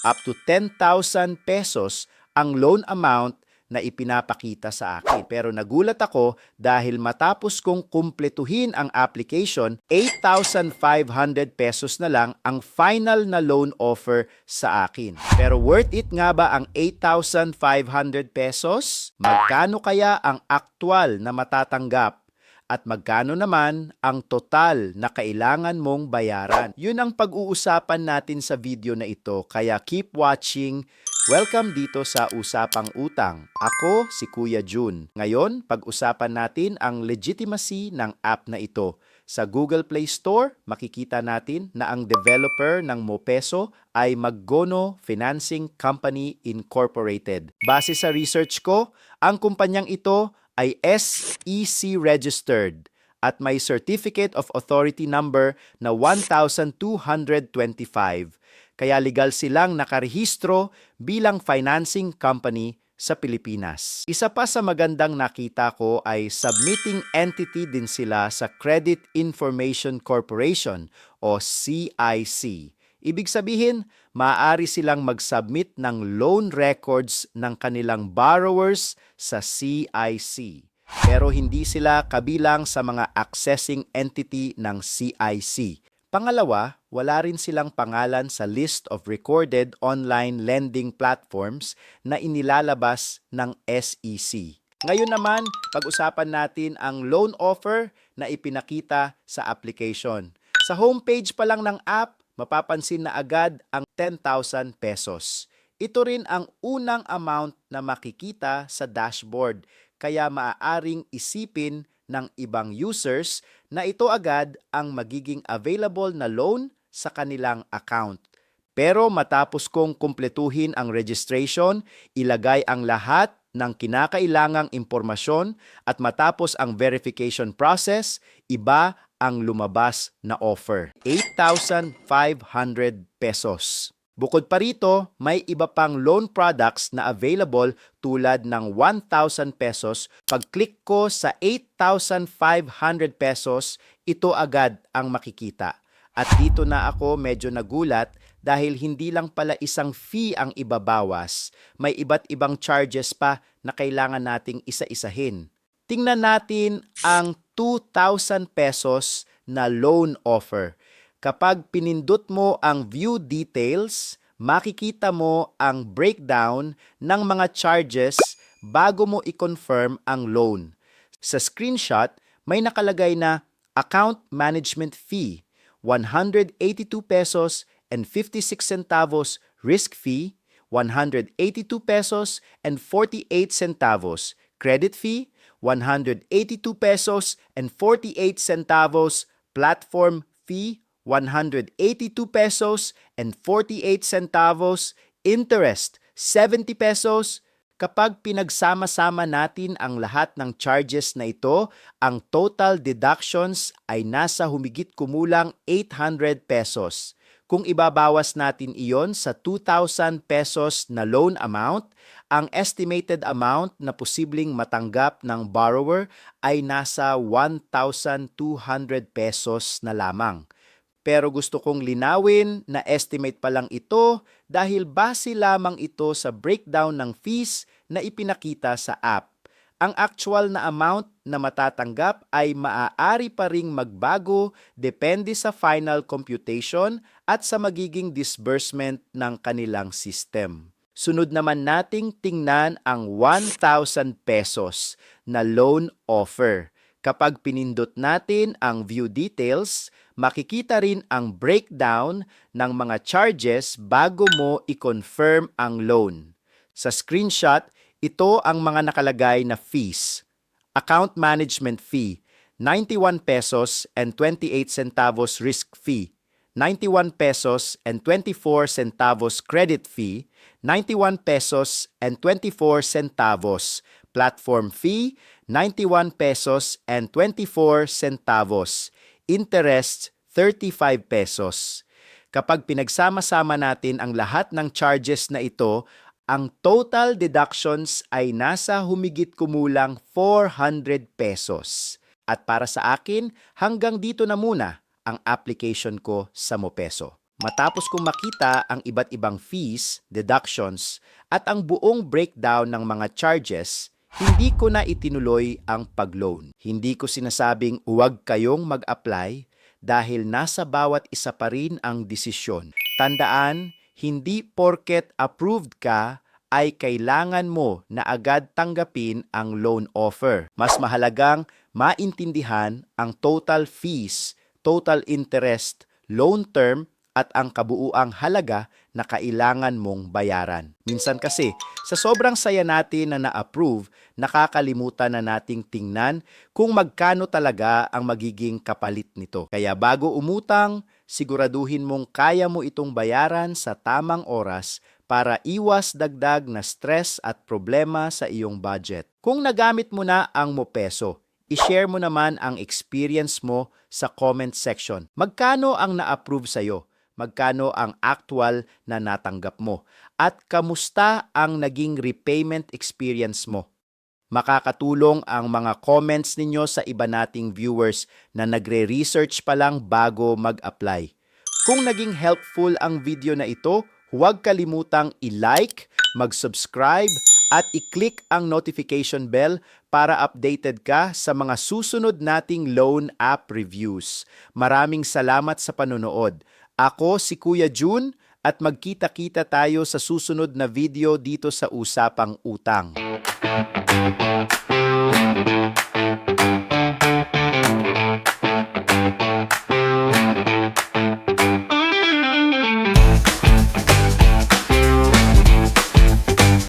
up to 10,000 pesos ang loan amount na ipinapakita sa akin. Pero nagulat ako dahil matapos kong kumpletuhin ang application, 8,500 pesos na lang ang final na loan offer sa akin. Pero worth it nga ba ang 8,500 pesos? Magkano kaya ang aktual na matatanggap? At magkano naman ang total na kailangan mong bayaran? Yun ang pag-uusapan natin sa video na ito, kaya keep watching. Welcome dito sa Usapang Utang. Ako si Kuya Jun. Ngayon, pag-usapan natin ang legitimacy ng app na ito. Sa Google Play Store, makikita natin na ang developer ng Mopeso ay Maggono Financing Company Incorporated. Base sa research ko, ang kumpanyang ito ay SEC registered at may Certificate of Authority number na 1225. Kaya legal silang nakarehistro bilang financing company sa Pilipinas. Isa pa sa magandang nakita ko ay submitting entity din sila sa Credit Information Corporation o CIC. Ibig sabihin, maaari silang mag-submit ng loan records ng kanilang borrowers sa CIC. Pero hindi sila kabilang sa mga accessing entity ng CIC. Pangalawa, wala rin silang pangalan sa list of recorded online lending platforms na inilalabas ng SEC. Ngayon naman, pag-usapan natin ang loan offer na ipinakita sa application. Sa homepage pa lang ng app, mapapansin na agad ang 10,000 pesos. Ito rin ang unang amount na makikita sa dashboard, kaya maaaring isipin ng ibang users na ito agad ang magiging available na loan sa kanilang account. Pero matapos kong kumpletuhin ang registration, ilagay ang lahat ng kinakailangang impormasyon at matapos ang verification process, iba ang lumabas na offer. 8,500 pesos. Bukod pa rito, may iba pang loan products na available tulad ng 1,000 pesos. Pag-click ko sa 8,500 pesos, ito agad ang makikita. At dito na ako medyo nagulat dahil hindi lang pala isang fee ang ibabawas. May iba't ibang charges pa na kailangan nating isa-isahin. Tingnan natin ang 2,000 pesos na loan offer. Kapag pinindot mo ang view details, makikita mo ang breakdown ng mga charges bago mo i-confirm ang loan. Sa screenshot, may nakalagay na account management fee, 182 pesos and 56 centavos risk fee, 182 pesos and 48 centavos credit fee, 182 pesos and 48 centavos platform fee, 182 pesos and 48 centavos interest, 70 pesos. Kapag pinagsama-sama natin ang lahat ng charges na ito, ang total deductions ay nasa humigit kumulang 800 pesos. Kung ibabawas natin iyon sa 2,000 pesos na loan amount, ang estimated amount na posibleng matanggap ng borrower ay nasa 1,200 pesos na lamang. Pero gusto kong linawin na estimate pa lang ito dahil base lamang ito sa breakdown ng fees na ipinakita sa app. Ang actual na amount na matatanggap ay maaari pa ring magbago depende sa final computation at sa magiging disbursement ng kanilang system. Sunod naman nating tingnan ang 1,000 pesos na loan offer. Kapag pinindot natin ang view details, makikita rin ang breakdown ng mga charges bago mo i-confirm ang loan. Sa screenshot, ito ang mga nakalagay na fees. Account management fee, 91 pesos and 28 centavos risk fee, 91 pesos and 24 centavos credit fee, 91 pesos and 24 centavos platform fee, 91 pesos and 24 centavos interest, 35 pesos. Kapag pinagsama-sama natin ang lahat ng charges na ito, ang total deductions ay nasa humigit kumulang 400 pesos. At para sa akin, hanggang dito na muna ang application ko sa Mopeso. Matapos kong makita ang iba't ibang fees, deductions, at ang buong breakdown ng mga charges, hindi ko na itinuloy ang pag-loan. Hindi ko sinasabing huwag kayong mag-apply dahil nasa bawat isa pa rin ang desisyon. Tandaan, hindi porket approved ka ay kailangan mo na agad tanggapin ang loan offer. Mas mahalagang maintindihan ang total fees, total interest, loan term, at ang kabuuang halaga na kailangan mong bayaran. Minsan kasi, sa sobrang saya natin na na-approve, nakakalimutan na nating tingnan kung magkano talaga ang magiging kapalit nito. Kaya bago umutang, siguraduhin mong kaya mo itong bayaran sa tamang oras para iwas dagdag na stress at problema sa iyong budget. Kung nagamit mo na ang Mopeso, i-share mo naman ang experience mo sa comment section. Magkano ang na-approve sa'yo? Magkano ang actual na natanggap mo? At kamusta ang naging repayment experience mo? Makakatulong ang mga comments ninyo sa iba nating viewers na nagre-research pa lang bago mag-apply. Kung naging helpful ang video na ito, huwag kalimutang i-like, mag-subscribe, at i-click ang notification bell para updated ka sa mga susunod nating loan app reviews. Maraming salamat sa panonood. Ako si Kuya Jun at magkita-kita tayo sa susunod na video dito sa Usapang Utang.